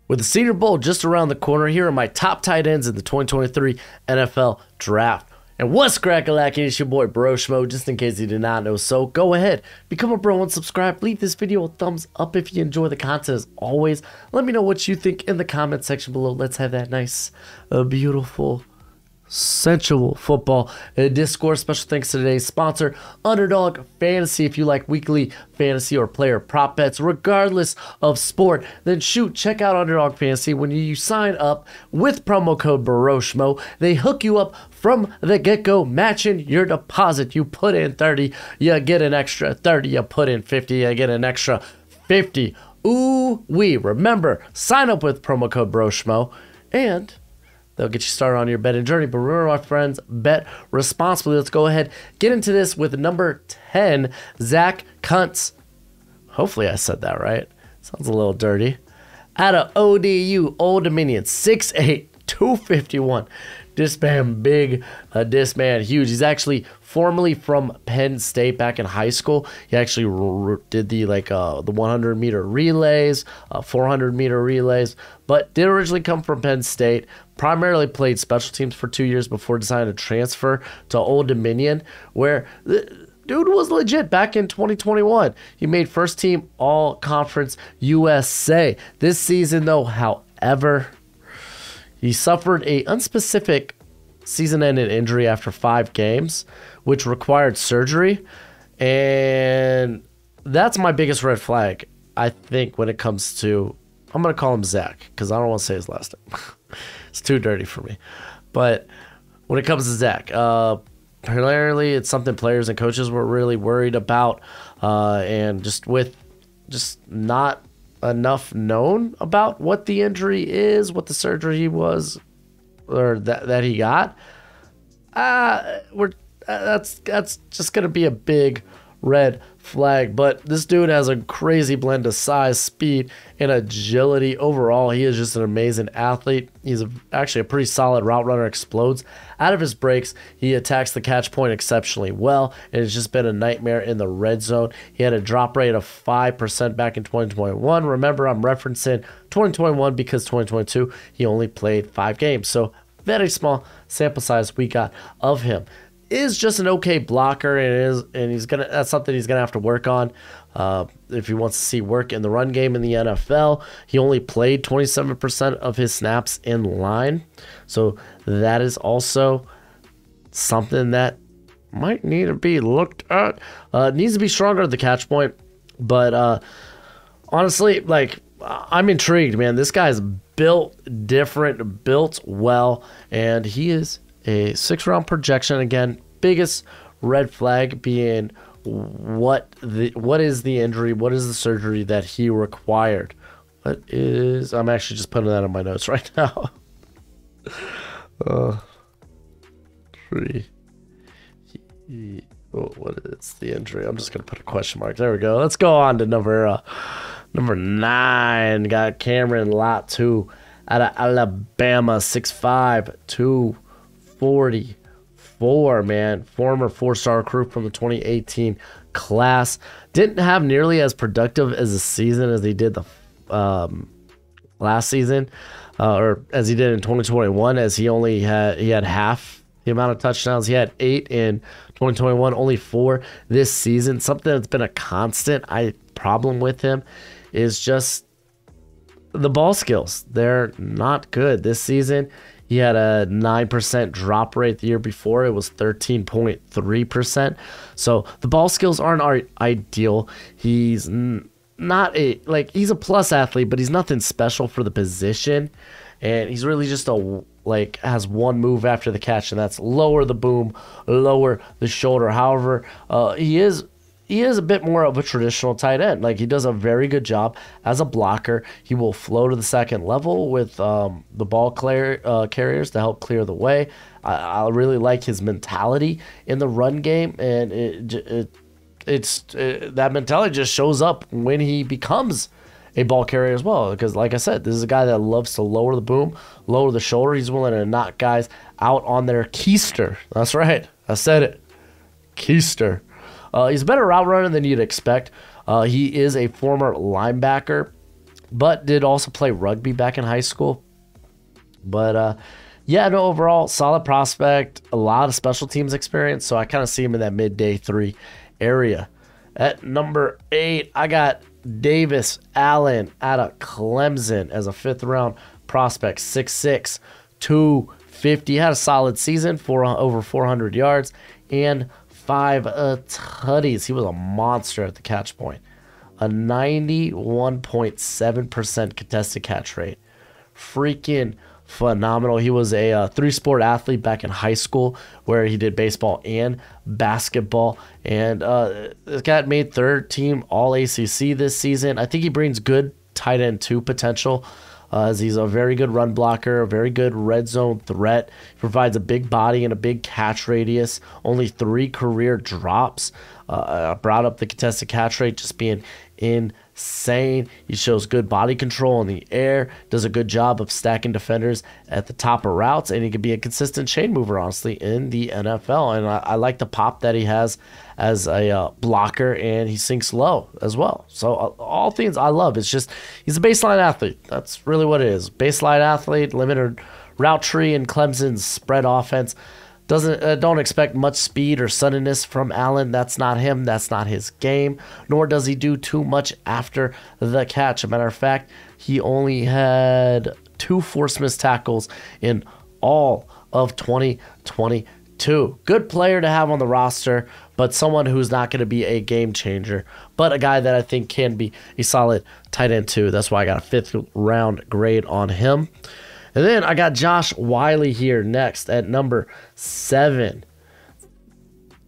With the Senior Bowl just around the corner, here are my top tight ends in the 2023 NFL Draft. And what's crack-a-lackin'? It's your boy Broshmo, just in case you did not know. So go ahead, become a bro and subscribe. Leave this video a thumbs up if you enjoy the content as always. Let me know what you think in the comment section below. Let's have that nice, beautiful, sensual football discourse. Special thanks to today's sponsor, Underdog Fantasy. If you like weekly fantasy or player prop bets regardless of sport, then check out Underdog Fantasy. When you sign up with promo code Broshmo, they hook you up from the get-go, matching your deposit. You put in 30, you get an extra 30. You put in 50, you get an extra 50. Ooh wee. Remember, sign up with promo code Broshmo and they'll get you started on your betting journey. But remember, my friends, bet responsibly. Let's go ahead, get into this with number 10, Zach Kuntz. Hopefully I said that right. Sounds a little dirty. Out of ODU, Old Dominion, 6'8", 251. This man big, this man huge. He's actually formerly from Penn State back in high school. He actually did the 100-meter relays, 400-meter relays, but did originally come from Penn State. Primarily played special teams for 2 years before deciding to transfer to Old Dominion, where the dude was legit back in 2021. He made first team All-Conference USA. This season, though, however, he suffered a unspecific season-ending injury after 5 games, which required surgery, and that's my biggest red flag, I think, when it comes to, I'm going to call him Zach, because I don't want to say his last name. It's too dirty for me. But when it comes to Zach, apparently it's something players and coaches were really worried about, and just not enough known about what the injury is, what the surgery was, or that he got. That's just gonna be a big red flag. But this dude has a crazy blend of size, speed, and agility. Overall, he is just an amazing athlete. He's actually a pretty solid route runner, explodes out of his breaks. He attacks the catch point exceptionally well, and it's just been a nightmare in the red zone. He had a drop rate of 5% back in 2021. Remember, I'm referencing 2021 because 2022, he only played 5 games. So very small sample size we got of him. Is just an okay blocker, and that's something he's gonna have to work on if he wants to see work in the run game in the NFL. He only played 27% of his snaps in line, so that is also something that might need to be looked at. Needs to be stronger at the catch point, but honestly, I'm intrigued, man. This guy's built different, built well, and he is a 6th-round projection. Again, biggest red flag being what is the injury, what is the surgery that he required. I'm actually just putting that in my notes right now. What is the injury? I'm just gonna put a question mark. There we go. Let's go on to number 9. Got Cameron Lata out of Alabama, 6'5", 244, man. Former 4-star recruit from the 2018 class. Didn't have nearly as productive as a season as he did the last season, or as he did in 2021, as he had half the amount of touchdowns. He had 8 in 2021, only 4 this season. Something that's been a constant problem with him is just the ball skills. They're not good. This season, he had a 9% drop rate. The year before, it was 13.3%. So the ball skills aren't ideal. He's not he's a plus athlete, but he's nothing special for the position. And he's really just has one move after the catch, and that's lower the boom, lower the shoulder. However, he is a bit more of a traditional tight end. He does a very good job as a blocker. He will flow to the second level with the ball carriers to help clear the way. I really like his mentality in the run game, and that mentality just shows up when he becomes a ball carrier as well. Because, like I said, this is a guy that loves to lower the boom, lower the shoulder. He's willing to knock guys out on their keister. That's right. I said it. Keister. He's a better route runner than you'd expect. He is a former linebacker but did also play rugby back in high school. But yeah, no, overall solid prospect, a lot of special teams experience. So I kind of see him in that mid-day 3 area. At number 8, I got Davis Allen out of Clemson as a 5th round prospect, 6'6", 250. Had a solid season, over 400 yards and 5 tutties. He was a monster at the catch point. A 91.7% contested catch rate. Freaking phenomenal. He was a 3-sport athlete back in high school where he did baseball and basketball. And this guy made 3rd team All-ACC this season. I think he brings good tight end 2 potential. As he's a very good run blocker, a very good red zone threat. He provides a big body and a big catch radius. Only 3 career drops. Brought up the contested catch rate just being insane. He shows good body control in the air, does a good job of stacking defenders at the top of routes, and he can be a consistent chain mover, honestly, in the NFL. And I like the pop that he has as a blocker, and he sinks low as well. So all things I love. It's just he's a baseline athlete. That's really what it is. Baseline athlete, limited route tree, and Clemson's spread offense. Don't expect much speed or suddenness from Allen. That's not him. That's not his game. Nor does he do too much after the catch. As a matter of fact, he only had 2 forced missed tackles in all of 2022. Good player to have on the roster, but someone who's not going to be a game changer. But a guy that I think can be a solid tight end too. That's why I got a 5th round grade on him. And then I got Josh Wiley here next at number 7.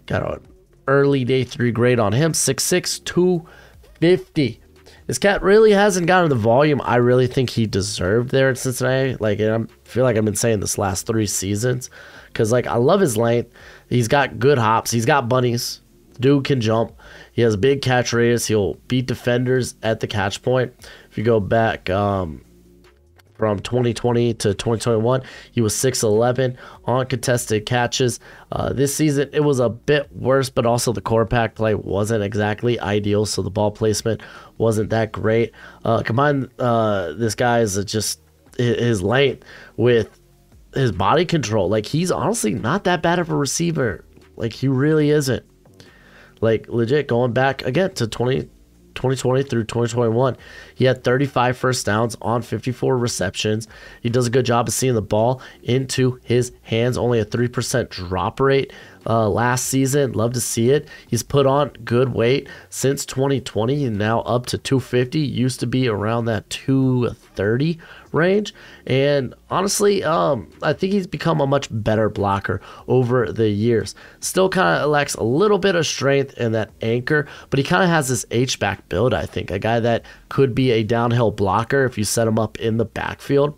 Got an early day 3 grade on him, 6'6", 250. This cat really hasn't gotten the volume I really think he deserved there at Cincinnati. I feel like I've been saying this last 3 seasons. Because, I love his length. He's got good hops. He's got bunnies. Dude can jump. He has a big catch radius. He'll beat defenders at the catch point. If you go back from 2020 to 2021, he was 6'11" on contested catches. This season, it was a bit worse, but also the quarterback play wasn't exactly ideal, so the ball placement wasn't that great. Combine this guy's just his length with his body control. He's honestly not that bad of a receiver. He really isn't. Legit, going back again to 2020 through 2021, he had 35 first downs on 54 receptions. He does a good job of seeing the ball into his hands. Only a 3% drop rate last season. Love to see it. He's put on good weight since 2020 and now up to 250. Used to be around that 230 range. And honestly, I think he's become a much better blocker over the years. Still kind of lacks a little bit of strength in that anchor, but he kind of has this H-back build, I think. A guy that could be a downhill blocker if you set him up in the backfield.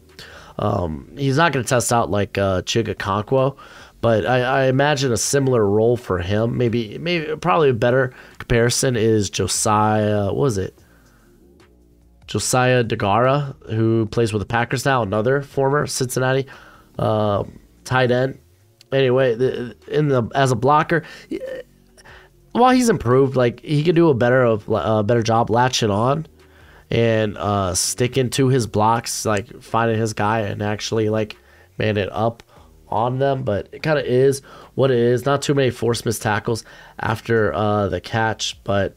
He's not going to test out like Chigakonkwo, but I imagine a similar role for him. Maybe probably a better comparison is Josiah, what was it? Josiah DeGara, who plays with the Packers now, another former Cincinnati tight end. Anyway, as a blocker, while he's improved, he could do a better job latching on and sticking to his blocks, finding his guy and actually man it up on them. But it kind of is what it is. Not too many forced missed tackles after the catch, but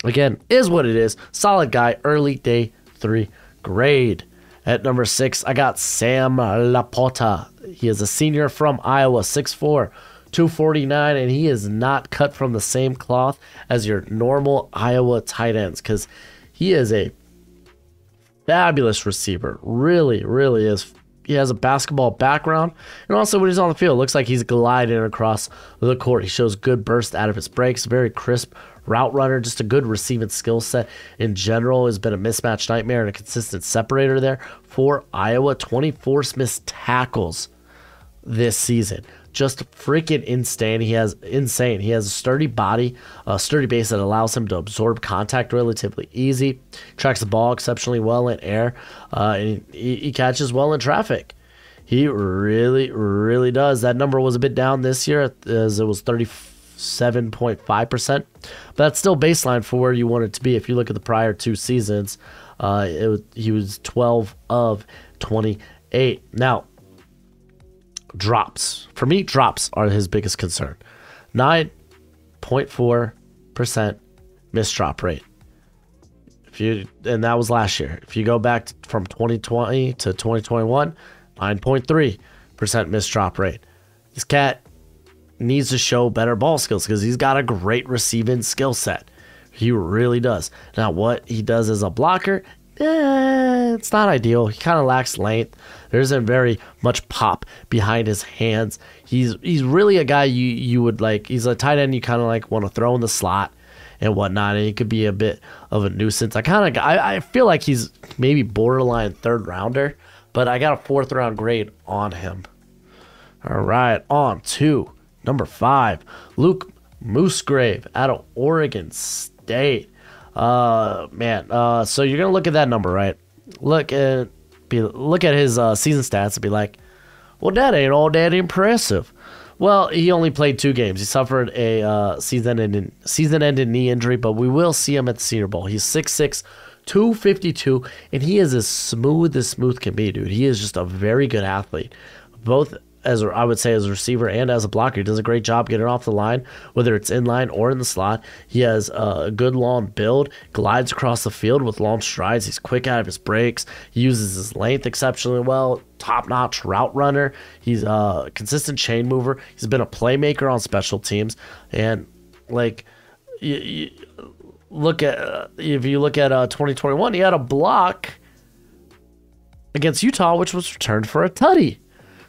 again, is what it is. Solid guy, early day 3 grade. At number 6, I got Sam Laporta. He is a senior from Iowa, 6'4", 249, and he is not cut from the same cloth as your normal Iowa tight ends because he is a fabulous receiver. Really, really is. He has a basketball background, and also when he's on the field, it looks like he's gliding across the court. He shows good burst out of his breaks, very crisp route runner, just a good receiving skill set in general. Has been a mismatch nightmare and a consistent separator there for Iowa. 24 missed tackles this season. Just freaking insane. He has a sturdy body, a sturdy base that allows him to absorb contact relatively easy. Tracks the ball exceptionally well in air, and he catches well in traffic. He really, really does. That number was a bit down this year as it was 7.5%, but that's still baseline for where you want it to be. If you look at the prior 2 seasons, he was 12 of 28. Now, drops. For me, drops are his biggest concern. 9.4% missed drop rate. And that was last year. If you go back from 2020 to 2021, 9.3% missed drop rate. This cat needs to show better ball skills because he's got a great receiving skill set. He really does. Now, what he does as a blocker, it's not ideal. He kind of lacks length. There isn't very much pop behind his hands. He's really a guy you would like. He's a tight end you kind of like want to throw in the slot and whatnot, and he could be a bit of a nuisance. I feel like he's maybe borderline 3rd rounder, but I got a 4th round grade on him. All right, on to number 5, Luke Musgrove out of Oregon State. So you're gonna look at that number, right? Look at his season stats and be like, well, that ain't all that impressive. Well, he only played 2 games. He suffered a season-ending knee injury, but we will see him at the Senior Bowl. He's 6'6", 252, and he is as smooth can be, dude. He is just a very good athlete, both as I would say as a receiver and as a blocker. He does a great job getting off the line, whether it's in line or in the slot. He has a good long build, glides across the field with long strides. He's quick out of his breaks. He uses his length exceptionally well. Top-notch route runner. He's a consistent chain mover. He's been a playmaker on special teams. And like, if you look at 2021, he had a block against Utah, which was returned for a tutty.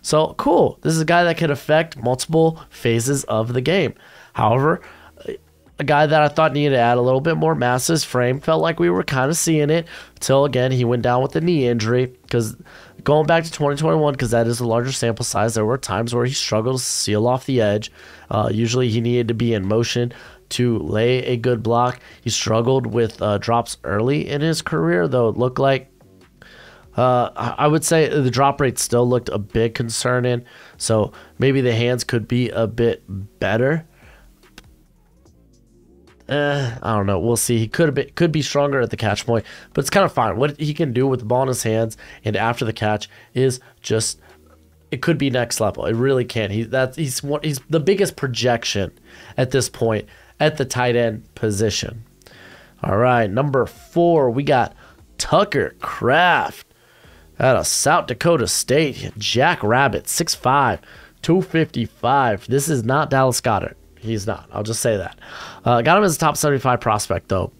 So, cool. This is a guy that could affect multiple phases of the game. However, a guy that I thought needed to add a little bit more mass to his frame. Felt like we were kind of seeing it until, again, he went down with a knee injury. Because going back to 2021, because that is a larger sample size, there were times where he struggled to seal off the edge. Usually he needed to be in motion to lay a good block. He struggled with drops early in his career, though it looked like I would say the drop rate still looked a bit concerning, so maybe the hands could be a bit better. I don't know. We'll see. He could be stronger at the catch point, but it's kind of fine. What he can do with the ball in his hands and after the catch is just, it could be next level. It really can. He's the biggest projection at this point at the tight end position. All right, number 4, we got Tucker Kraft out of South Dakota State. Jackrabbit, 6'5", 255. This is not Dallas Goedert. He's not. I'll just say that. Got him as a top 75 prospect, though.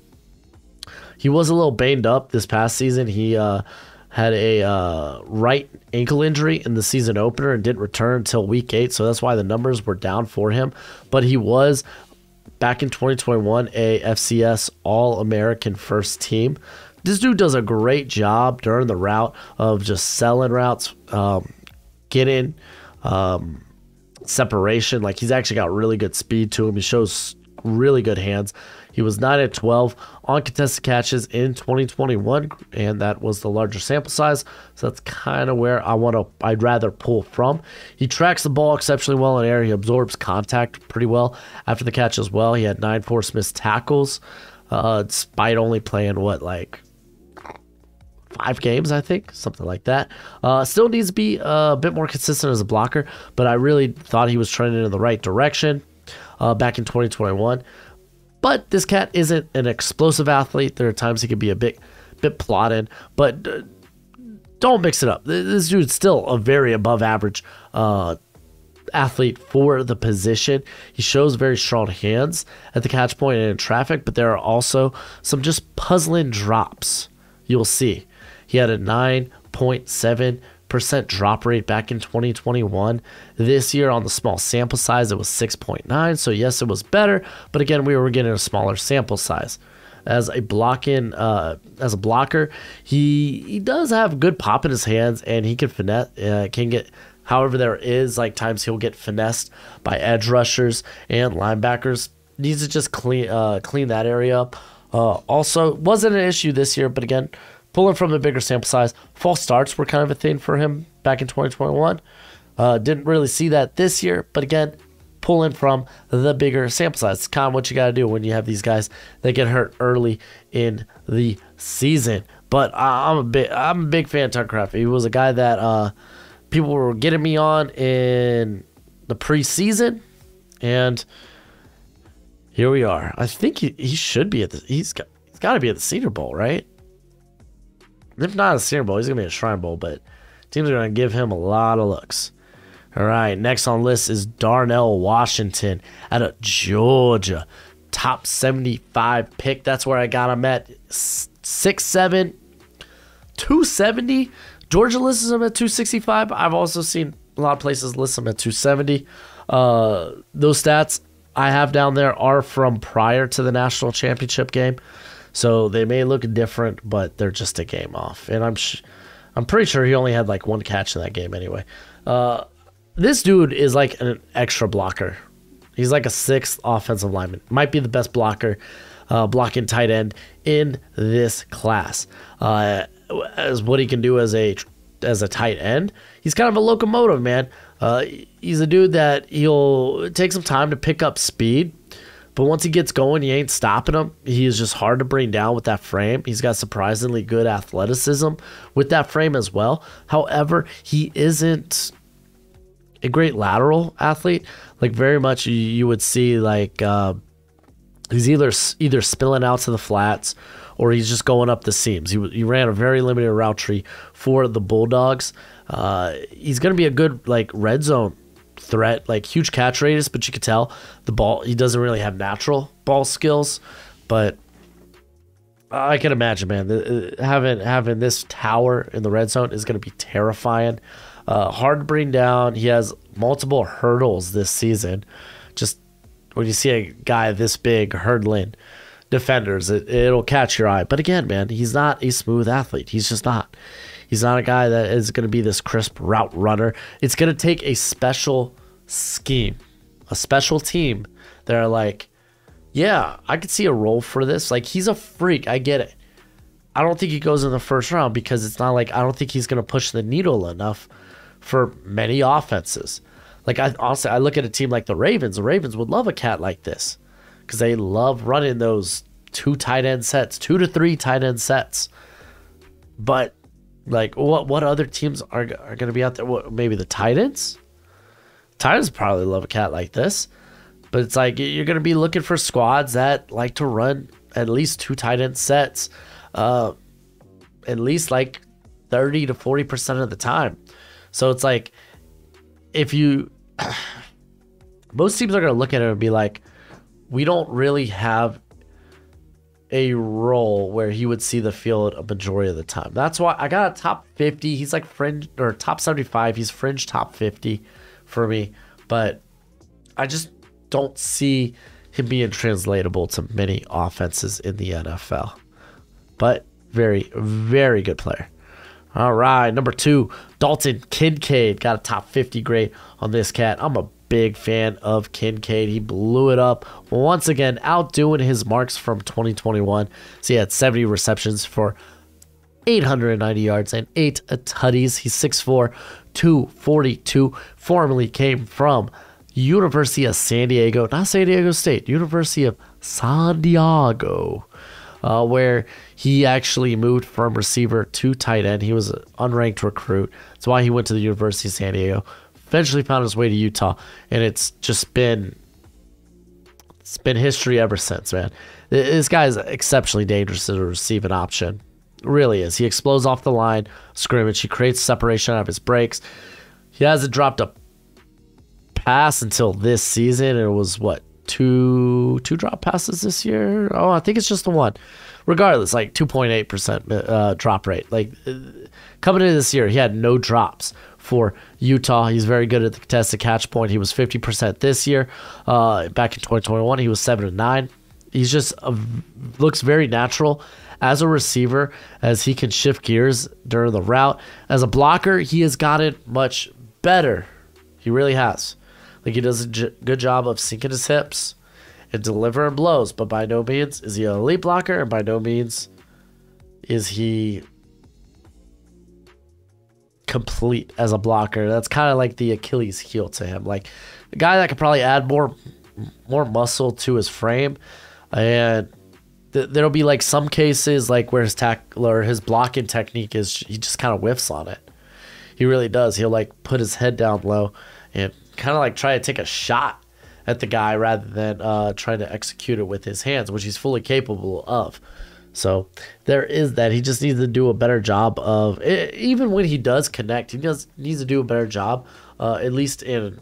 He was a little banged up this past season. He had a right ankle injury in the season opener and didn't return until week 8, so that's why the numbers were down for him. But he was, back in 2021, a FCS All-American first team. This dude does a great job during the route of just selling routes, getting separation. Like, he's actually got really good speed to him. He shows really good hands. He was 9 of 12 on contested catches in 2021, and that was the larger sample size. So that's kind of where I'd rather pull from. He tracks the ball exceptionally well in air. He absorbs contact pretty well after the catch as well. He had 9 forced missed tackles, despite only playing 5 games, I think, something like that. Still needs to be a bit more consistent as a blocker, but I really thought he was trending in the right direction back in 2021. But this cat isn't an explosive athlete. There are times he could be a bit plodding, but don't mix it up. This dude's still a very above average athlete for the position. He shows very strong hands at the catch point and in traffic, but there are also some just puzzling drops you'll see. He had a 9.7% drop rate back in 2021. This year, on the small sample size, it was 6.9. So yes, it was better, but again, we were getting a smaller sample size. As a blocker, he does have good pop in his hands, and he can finesse. However, there is like times he'll get finessed by edge rushers and linebackers. Needs to just clean that area up. Also, wasn't an issue this year, but again, pulling from the bigger sample size, false starts were kind of a thing for him back in 2021. Didn't really see that this year, but again, pulling from the bigger sample size. It's kind of what you got to do when you have these guys that get hurt early in the season. But I'm a big fan of Tucker. He was a guy that people were getting me on in the preseason, and here we are. I think he should be at the. He's got to be at the Senior Bowl, right? If not a Senior Bowl, he's gonna be at Shrine Bowl. But teams are gonna give him a lot of looks. All right, next on the list is Darnell Washington out of Georgia, top 75 pick. That's where I got him at 6'7", 270. Georgia lists him at 265. I've also seen a lot of places list him at 270. Those stats I have down there are from prior to the national championship game, so they may look different, but they're just a game off. And I'm pretty sure he only had like one catch in that game anyway. This dude is like an extra blocker. He's like a sixth offensive lineman. Might be the best blocker, blocking tight end in this class. As what he can do as a tight end, he's kind of a locomotive, man. He's a dude that he'll take some time to pick up speed, but once he gets going, you ain't stopping him. He is just hard to bring down with that frame. He's got surprisingly good athleticism with that frame as well. However, he isn't a great lateral athlete. Like very much you would see like he's either spilling out to the flats or he's just going up the seams. He ran a very limited route tree for the Bulldogs. He's going to be a good like red zone threat, like huge catch radius, but you could tell the ball, he doesn't really have natural ball skills. But I can imagine, man, having this tower in the red zone is going to be terrifying. Hard to bring down. He has multiple hurdles this season. Just when you see a guy this big hurdling defenders, it'll catch your eye. But again, man, he's not a smooth athlete. He's just not. He's not a guy that is going to be this crisp route runner. It's going to take a special scheme, a special team that are like, yeah, I could see a role for this. Like, he's a freak. I get it. I don't think he goes in the first round because it's not like, I don't think he's going to push the needle enough for many offenses. Like, honestly, I look at a team like the Ravens. The Ravens would love a cat like this because they love running those 2 tight end sets, 2 to 3 tight end sets. But like, what other teams are going to be out there? What, maybe the Titans? Titans probably love a cat like this. But it's like you're going to be looking for squads that like to run at least 2 tight end sets, at least like 30 to 40% of the time. So it's like, if you, most teams are going to look at it and be like, we don't really have a role where he would see the field a majority of the time. That's why I got a top 50. He's like fringe, or top 75. He's fringe top 50 for me. But I just don't see him being translatable to many offenses in the NFL. But very, very good player. All right, number 2, Dalton Kincaid. Got a top 50 grade on this cat. I'm a big fan of Kincaid. He blew it up once again, outdoing his marks from 2021. So he had 70 receptions for 890 yards and 8 tutties. He's 6'4", 242. Formerly came from University of San Diego, not San Diego State, University of San Diego, where he actually moved from receiver to tight end. He was an unranked recruit. That's why he went to the University of San Diego. Eventually found his way to Utah, and it's been history ever since, man. This guy is exceptionally dangerous as a receiving option. Really is. He explodes off the line scrimmage. He creates separation out of his breaks. He hasn't dropped a pass until this season. It was what, two drop passes this year? Oh, I think it's just the one. Regardless, like 2.8% drop rate. Like coming into this year, he had no drops for Utah. He's very good at the contested catch point. He was 50% this year. Back in 2021, he was 7-9. He's just looks very natural as a receiver, as he can shift gears during the route. As a blocker, he has gotten much better. He really has. Like, he does a good job of sinking his hips and delivering blows, but by no means is he an elite blocker, and by no means is he complete as a blocker. That's kind of like the Achilles heel to him. Like a guy that could probably add more muscle to his frame, and there'll be like some cases like where his tackle or his blocking technique is he just kind of whiffs on it. He really does. He'll like put his head down low and kind of like try to take a shot at the guy rather than trying to execute it with his hands, which he's fully capable of. So there is that. He just needs to do a better job of, even when he does connect, needs to do a better job, at least in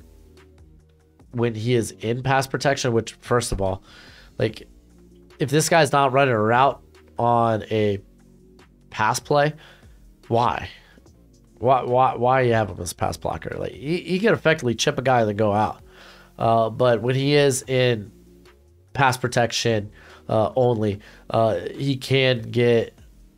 when he is in pass protection, which, first of all, like, if this guy's not running a route on a pass play, why? Why you have him as a pass blocker? Like, he can effectively chip a guy and then go out. But when he is in pass protection only, he can get,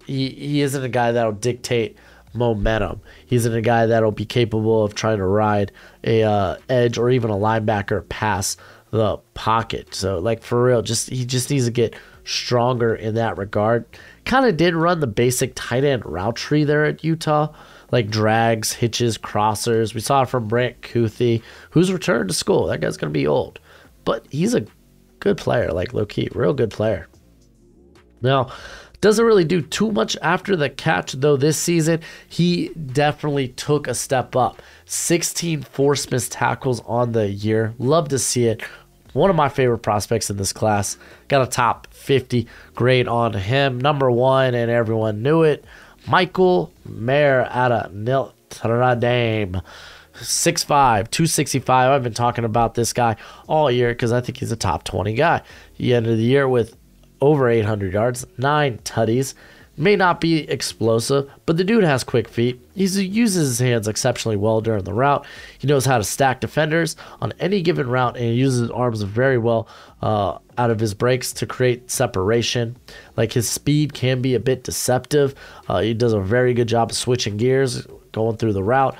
he isn't a guy that'll dictate momentum. He's a guy that'll be capable of trying to ride a edge or even a linebacker past the pocket. So, like, for real, he just needs to get stronger in that regard. Kind of did run the basic tight end route tree there at Utah, like drags, hitches, crossers. We saw it from Brant Kuthi, who's returned to school. That guy's gonna be old, but he's a good player, like low-key, real good player. Now, doesn't really do too much after the catch, though. This season, he definitely took a step up. 16 force missed tackles on the year. Love to see it. One of my favorite prospects in this class. Got a top 50 grade on him. Number one, and everyone knew it. Michael Mayer out of Notre Dame. 6'5", 265. I've been talking about this guy all year because I think he's a top 20 guy. He ended the year with over 800 yards, 9 tutties. May not be explosive, but the dude has quick feet. He uses his hands exceptionally well during the route. He knows how to stack defenders on any given route, and he uses his arms very well out of his breaks to create separation. Like, his speed can be a bit deceptive. He does a very good job of switching gears, going through the route.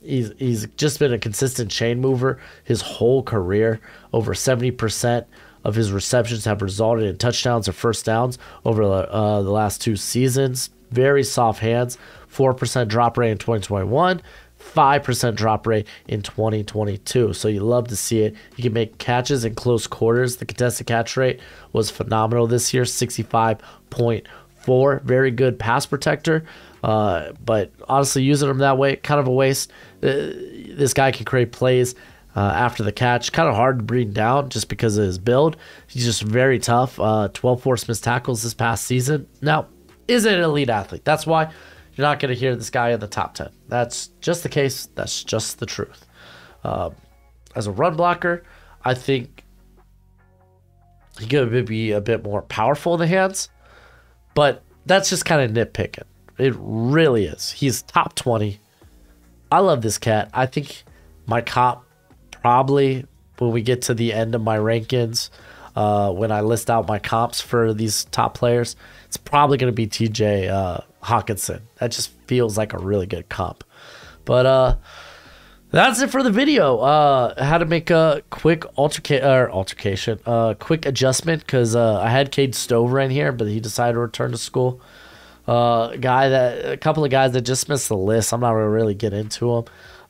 He's just been a consistent chain mover his whole career. Over 70% of his receptions have resulted in touchdowns or first downs over the last 2 seasons. Very soft hands. 4% drop rate in 2021. 5% drop rate in 2022. So you love to see it. He can make catches in close quarters. The contested catch rate was phenomenal this year, 65.4. Very good pass protector. But honestly, using him that way, kind of a waste. This guy can create plays after the catch. Kind of hard to bring down just because of his build. He's just very tough. 12 forced missed tackles this past season. Now, is an elite athlete. That's why you're not going to hear this guy in the top 10. That's just the case. That's just the truth. As a run blocker, I think he's going to be a bit more powerful in the hands. But that's just kind of nitpicking. It really is. He's top 20. I love this cat. I think my comp, probably when we get to the end of my rankings, when I list out my comps for these top players, it's probably going to be TJ Hawkinson. That just feels like a really good comp. But that's it for the video. I had to make a quick altercation, quick adjustment because I had Cade Stover in here, but he decided to return to school. A couple of guys that just missed the list. I'm not going to really get into them.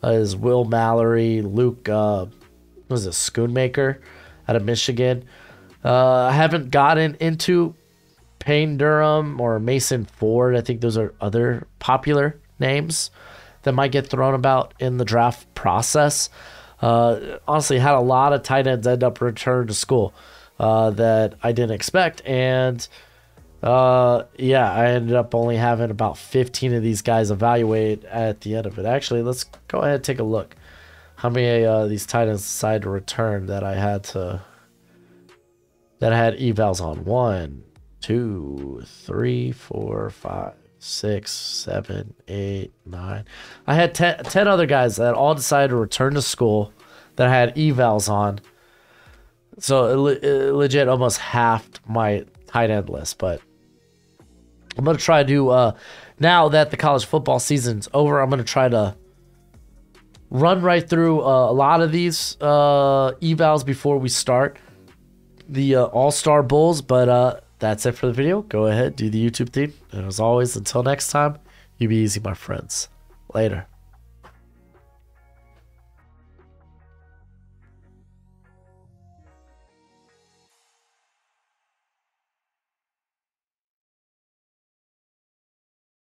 Is Will Mallory, Luke, Schoonmaker out of Michigan. I haven't gotten into Payne Durham or Mason Ford. I think those are other popular names that might get thrown about in the draft process. Honestly, had a lot of tight ends end up returning to school that I didn't expect. And yeah, I ended up only having about 15 of these guys evaluate at the end of it. Actually, let's go ahead and take a look. How many of these tight ends decided to return that I had evals on? 1, 2, 3, 4, 5, 6, 7, 8, 9. I had 10 other guys that all decided to return to school that I had evals on. So it legit almost halved my tight end list, but I'm going to try to, now that the college football season's over, I'm going to try to run right through a lot of these evals before we start the All-Star Bowls. But that's it for the video. Go ahead, do the YouTube thing. And as always, until next time, you be easy, my friends. Later.